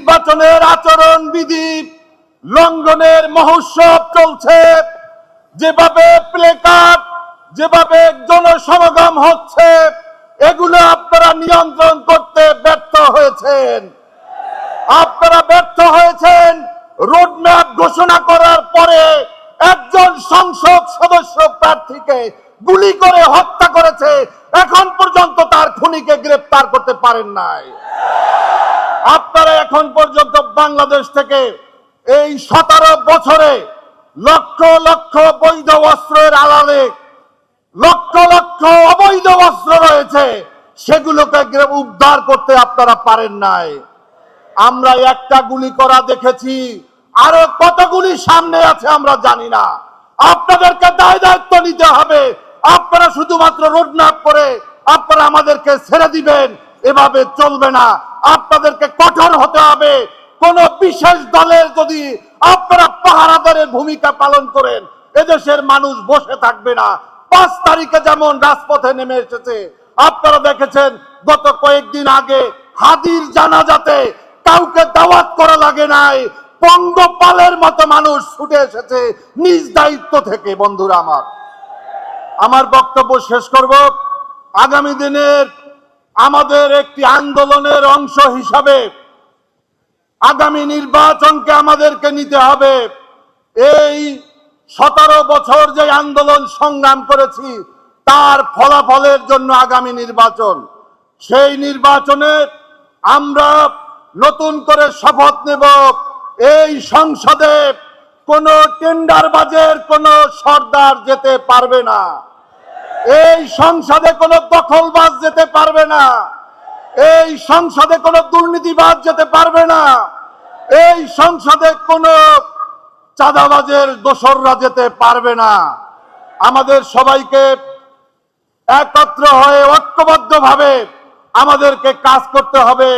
নির্বাচনের আচরণ বিধি লঙ্ঘনের মহোৎসব চলছে, যেভাবে প্লেকার্ড, যেভাবে জনসমাগম হচ্ছে, এগুলো আপনারা নিয়ন্ত্রণ করতে ব্যর্থ হয়েছেন। আপনারা ব্যর্থ হয়েছেন। রোডম্যাপ ঘোষণা করার পরে একজন সংসদ সদস্য প্রার্থীকে গুলি করে হত্যা করেছে, এখন পর্যন্ত তার খুনিকে গ্রেফতার করতে পারেন নাই। আপনারা এখন পর্যন্ত বাংলাদেশ থেকে এই 17 বছরে লক্ষ লক্ষ বৈধ অস্ত্রের আড়ালে লক্ষ লক্ষ অবৈধ অস্ত্র রয়েছে, সেগুলোকে উদ্ধার করতে আপনারা পারেন নাই। আমরা একটা গুলি করা দেখেছি, আরো কতগুলি সামনে আছে আমরা জানি না। আপনাদেরকে দায় দায়িত্ব নিতে হবে। আপনারা শুধুমাত্র রোডম্যাপ করে আপনারা আমাদেরকে ছেড়ে দিবেন, এভাবে চলবে না। আপনাদেরকে কঠোর হতে হবে। কোন বিশেষ দলের যদি আপনারা পাহারাদারের ভূমিকা পালন করেন, এদেশের মানুষ বসে থাকবে না। 5 তারিখে যেমন রাজপথে নেমে এসেছে, আপনারা দেখেছেন গত কয়েকদিন আগে হাদির জানাজাতে কাউকে দাওয়াত করা লাগে নাই, পঙ্গপালের মতো মানুষ ছুটে এসেছে নিজ দায়িত্ব থেকে। বন্ধুরা আমার বক্তব্য শেষ করব। আগামী দিনের আমাদের একটি আন্দোলনের অংশ হিসাবে আগামী নির্বাচনকে আমাদেরকে নিতে হবে। এই 17 বছর যে আন্দোলন সংগ্রাম করেছি, তার ফলাফলের জন্য আগামী নির্বাচন। সেই নির্বাচনে আমরা নতুন করে শপথ নেব, এই সংসদে কোন টেন্ডারবাজের কোন সর্দার যেতে পারবে না। এই সংসদে কোন দখলবাজ যেতে পারবে না। এই সংসদে কোন দুর্নীতিবাজ যেতে পারবে না। এই সংসদে কোন চাঁদাবাজের দোসররা যেতে পারবে না। আমাদের সবাইকে একত্র হয়ে ঐক্যবদ্ধভাবে আমাদেরকে কাজ করতে হবে।